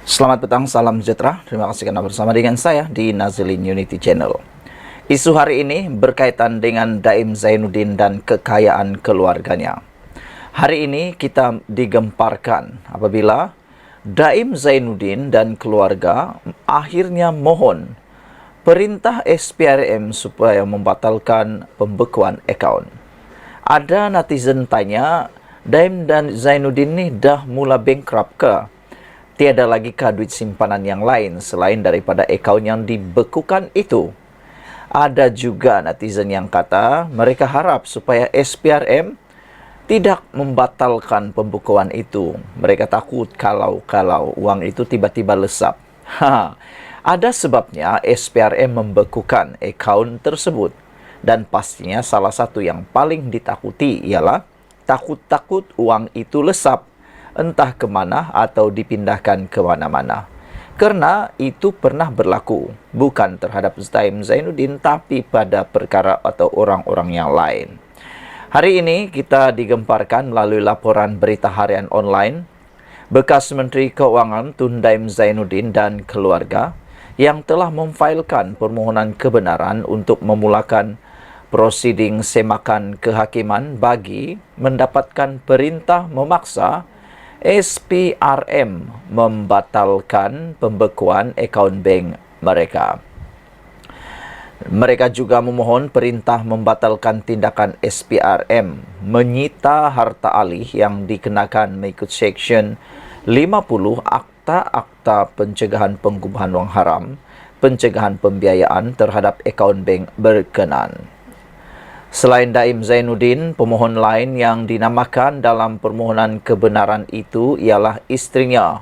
Selamat petang, salam sejahtera. Terima kasih karena bersama dengan saya di Nazilin Unity Channel. Isu hari ini berkaitan dengan Daim Zainuddin dan kekayaan keluarganya. Hari ini kita digemparkan apabila Daim Zainuddin dan keluarga akhirnya mohon perintah SPRM supaya membatalkan pembekuan akaun. Ada netizen tanya, Daim dan Zainuddin ni dah mula bankrupt ke? Tiada lagi kah duit simpanan yang lain selain daripada akaun yang dibekukan itu? Ada juga netizen yang kata mereka harap supaya SPRM tidak membatalkan pembukuan itu. Mereka takut kalau uang itu tiba-tiba lesap. Ada sebabnya SPRM membekukan akaun tersebut. Dan pastinya salah satu yang paling ditakuti ialah takut uang itu lesap, entah ke mana atau dipindahkan ke mana-mana. Kerana itu pernah berlaku, bukan terhadap Daim Zainuddin, tapi pada perkara atau orang-orang yang lain. Hari ini kita digemparkan melalui laporan berita harian online, bekas Menteri Keuangan Tun Daim Zainuddin dan keluarga yang telah memfailkan permohonan kebenaran untuk memulakan prosiding semakan kehakiman bagi mendapatkan perintah memaksa SPRM membatalkan pembekuan akaun bank mereka. Mereka juga memohon perintah membatalkan tindakan SPRM menyita harta alih yang dikenakan mengikut Seksyen 50 Akta Pencegahan Pengubahan Wang Haram, Pencegahan Pembiayaan terhadap akaun bank berkenan. Selain Daim Zainuddin, pemohon lain yang dinamakan dalam permohonan kebenaran itu ialah isterinya,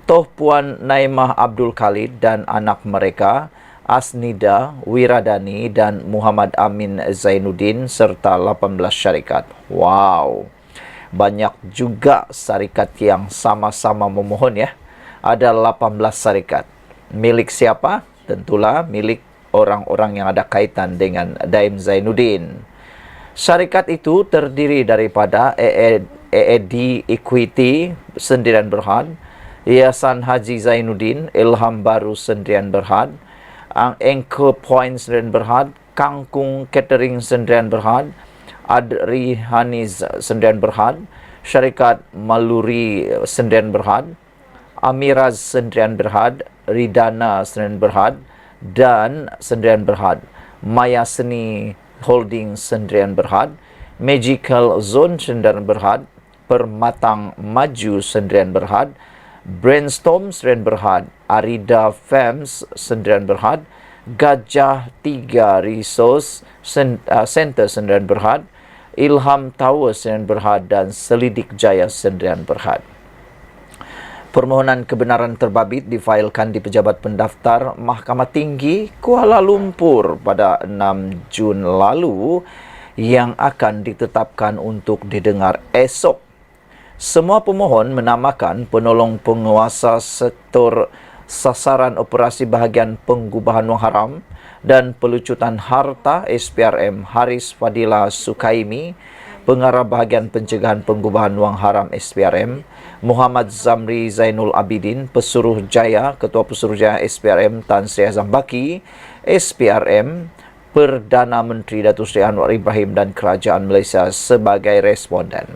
Toh Puan Naimah Abdul Khalid dan anak mereka, Asnida Wiradani dan Muhammad Amin Zainuddin serta 18 syarikat. Wow, banyak juga syarikat yang sama-sama memohon ya. Ada 18 syarikat. Milik siapa? Tentulah milik orang-orang yang ada kaitan dengan Daim Zainuddin. Syarikat itu terdiri daripada EED Equity Sendirian Berhad, Yayasan Haji Zainuddin, Ilham Baru Sendirian Berhad, Anchor Point Sendirian Berhad, Kangkung Catering Sendirian Berhad, Adri Haniz Sendirian Berhad, Syarikat Maluri Sendirian Berhad, Amiraz Sendirian Berhad, Ridana Sendirian Berhad, dan Sendirian Berhad, Maya Seni Holding Sendirian Berhad, Magical Zone Sendirian Berhad, Permatang Maju Sendirian Berhad, Brainstorm Sendirian Berhad, Arida Farms Sendirian Berhad, Gajah 3 Resource Center Sendirian Berhad, Ilham Tower Sendirian Berhad dan Selidik Jaya Sendirian Berhad. Permohonan kebenaran terbabit difailkan di Pejabat Pendaftar Mahkamah Tinggi Kuala Lumpur pada 6 Jun lalu yang akan ditetapkan untuk didengar esok. Semua pemohon menamakan penolong penguasa sektor sasaran operasi bahagian pengubahan wang haram dan pelucutan harta SPRM Haris Fadila Sukaimi, Pengarah Bahagian Pencegahan Pengubahan Wang Haram SPRM, Muhammad Zamri Zainul Abidin, Pesuruh Jaya, Ketua Pesuruh Jaya SPRM Tan Sri Azam Baki, SPRM, Perdana Menteri Datuk Seri Anwar Ibrahim dan Kerajaan Malaysia sebagai responden.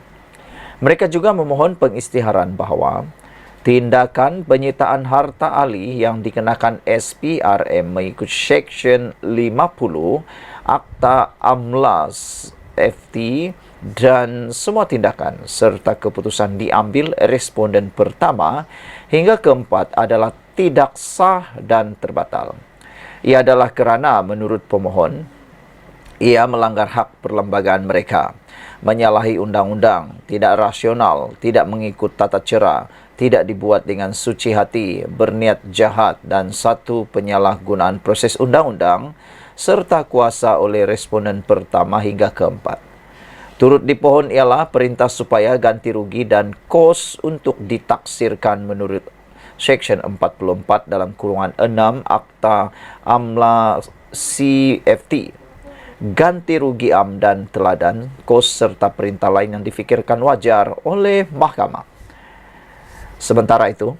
Mereka juga memohon pengisytiharan bahawa tindakan penyitaan harta alih yang dikenakan SPRM mengikut Seksyen 50 Akta Amlas FT dan semua tindakan serta keputusan diambil responden pertama hingga keempat adalah tidak sah dan terbatal. Ia adalah kerana menurut pemohon, ia melanggar hak perlembagaan mereka, menyalahi undang-undang, tidak rasional, tidak mengikut tata cara, tidak dibuat dengan suci hati, berniat jahat dan satu penyalahgunaan proses undang-undang serta kuasa oleh responden pertama hingga keempat. Turut dipohon ialah perintah supaya ganti rugi dan kos untuk ditaksirkan menurut Seksyen 44 dalam kurungan 6 Akta Amla CFT. Ganti rugi am dan teladan, kos serta perintah lain yang difikirkan wajar oleh mahkamah. Sementara itu,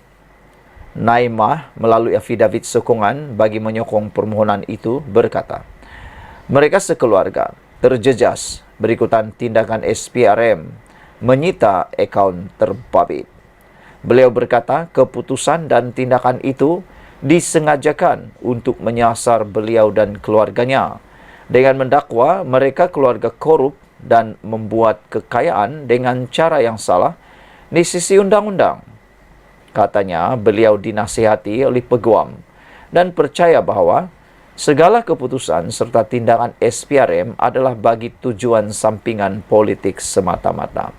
Naimah melalui afidavit sokongan bagi menyokong permohonan itu berkata, mereka sekeluarga terjejas berikutan tindakan SPRM menyita akaun terbabit. Beliau berkata keputusan dan tindakan itu disengajakan untuk menyasar beliau dan keluarganya dengan mendakwa mereka keluarga korup dan membuat kekayaan dengan cara yang salah di sisi undang-undang. Katanya, beliau dinasihati oleh peguam dan percaya bahawa segala keputusan serta tindakan SPRM adalah bagi tujuan sampingan politik semata-mata.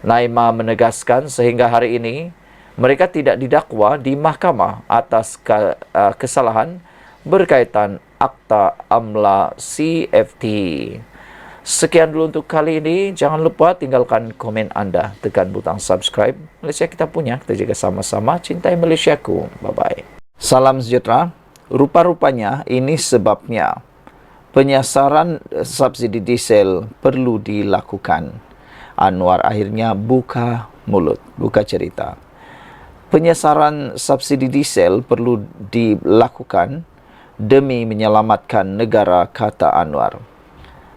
Naimah menegaskan sehingga hari ini mereka tidak didakwa di mahkamah atas kesalahan berkaitan Akta AMLA CFT. Sekian dulu untuk kali ini. Jangan lupa tinggalkan komen anda. Tekan butang subscribe. Malaysia kita punya. Kita jaga sama-sama. Cintai Malaysiaku. Bye-bye. Salam sejahtera. Rupa-rupanya ini sebabnya penyasaran subsidi diesel perlu dilakukan. Anwar akhirnya buka mulut, buka cerita. Penyasaran subsidi diesel perlu dilakukan demi menyelamatkan negara, kata Anwar.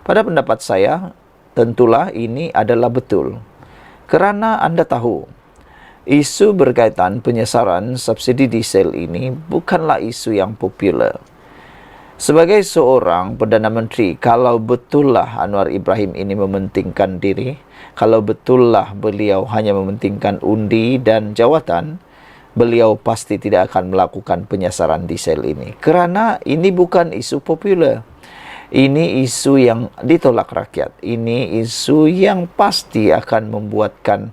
Pada pendapat saya, tentulah ini adalah betul. Kerana anda tahu, isu berkaitan penyasaran subsidi diesel ini bukanlah isu yang popular. Sebagai seorang Perdana Menteri, kalau betullah Anwar Ibrahim ini mementingkan diri, kalau betullah beliau hanya mementingkan undi dan jawatan, beliau pasti tidak akan melakukan penyasaran diesel ini. Kerana ini bukan isu popular. Ini isu yang ditolak rakyat. Ini isu yang pasti akan membuatkan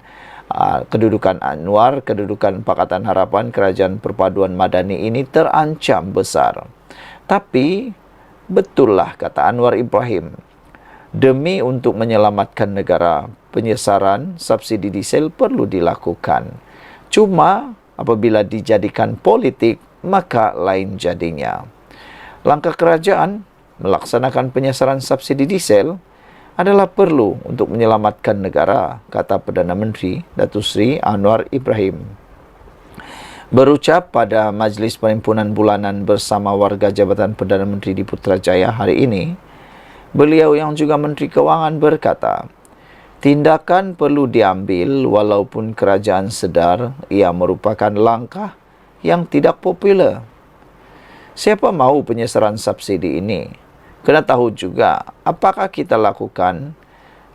kedudukan Anwar, kedudukan Pakatan Harapan, Kerajaan Perpaduan Madani ini terancam besar. Tapi, betullah kata Anwar Ibrahim, demi untuk menyelamatkan negara, penyasaran subsidi diesel perlu dilakukan. Cuma, apabila dijadikan politik, maka lain jadinya. Langkah kerajaan melaksanakan penyasaran subsidi diesel adalah perlu untuk menyelamatkan negara, kata Perdana Menteri Datuk Seri Anwar Ibrahim. Berucap pada Majlis Perhimpunan Bulanan bersama warga Jabatan Perdana Menteri di Putrajaya hari ini, beliau yang juga Menteri Kewangan berkata, tindakan perlu diambil walaupun kerajaan sedar ia merupakan langkah yang tidak popular. Siapa mahu penyasaran subsidi ini? Kena tahu juga, apakah kita lakukan,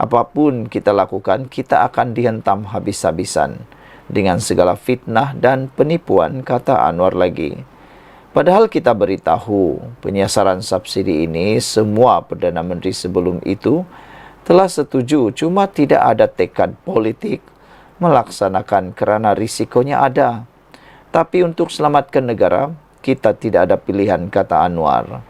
apapun kita lakukan, kita akan dihentam habis-habisan dengan segala fitnah dan penipuan, kata Anwar lagi. Padahal kita beritahu penyasaran subsidi ini, semua Perdana Menteri sebelum itu telah setuju, cuma tidak ada tekad politik melaksanakan kerana risikonya ada. Tapi untuk selamatkan negara, kita tidak ada pilihan, kata Anwar.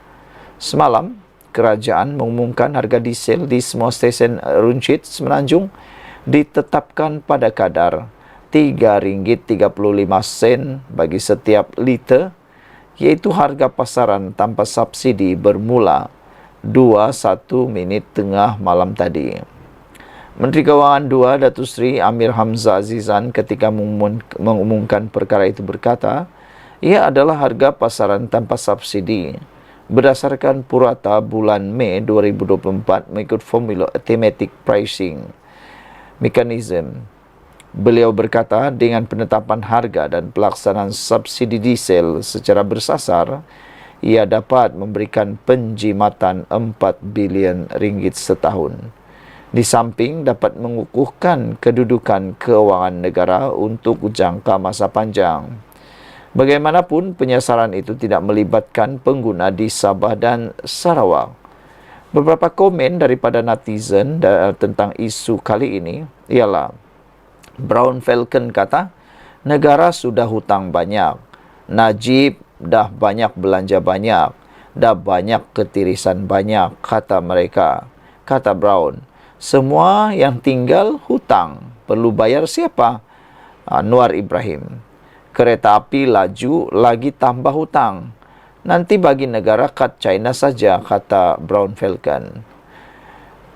Semalam, kerajaan mengumumkan harga diesel di semua stesen runcit Semenanjung ditetapkan pada kadar RM3.35 bagi setiap liter, iaitu harga pasaran tanpa subsidi bermula 21 tengah malam tadi. Menteri Kewangan 2 Datuk Seri Amir Hamzah Azizan ketika mengumumkan perkara itu berkata, ia adalah harga pasaran tanpa subsidi berdasarkan purata bulan Mei 2024 mengikut formula Automatic Pricing Mechanism. Beliau berkata, dengan penetapan harga dan pelaksanaan subsidi diesel secara bersasar, ia dapat memberikan penjimatan RM4 bilion setahun. Di samping dapat mengukuhkan kedudukan keuangan negara untuk jangka masa panjang. Bagaimanapun, penyasaran itu tidak melibatkan pengguna di Sabah dan Sarawak. Beberapa komen daripada netizen tentang isu kali ini ialah, Brown Falcon kata, negara sudah hutang banyak, Najib dah banyak belanja banyak, dah banyak ketirisan banyak, kata mereka. Kata Brown, semua yang tinggal hutang, perlu bayar siapa? Anwar Ibrahim. Kereta api laju lagi tambah hutang. Nanti bagi negara kat China saja, kata Brown Falcon.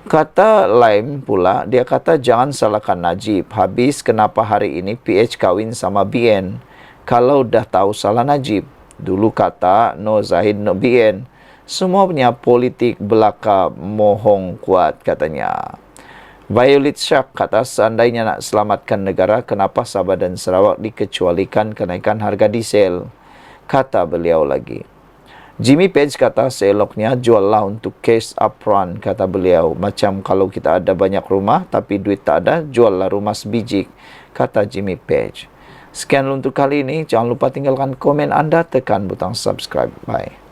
Kata Laim pula, dia kata jangan salahkan Najib. Habis kenapa hari ini PH kahwin sama BN? kalau dah tahu salah Najib. Dulu kata no Zahid no BN. Semua punya politik belaka mohong kuat katanya. Violet Shark kata seandainya nak selamatkan negara, kenapa Sabah dan Sarawak dikecualikan kenaikan harga diesel? Kata beliau lagi. Jimmy Page kata seeloknya juallah untuk cash upfront, kata beliau. Macam kalau kita ada banyak rumah tapi duit tak ada, juallah rumah sebiji, kata Jimmy Page. Sekian untuk kali ini. Jangan lupa tinggalkan komen anda, tekan butang subscribe. Bye.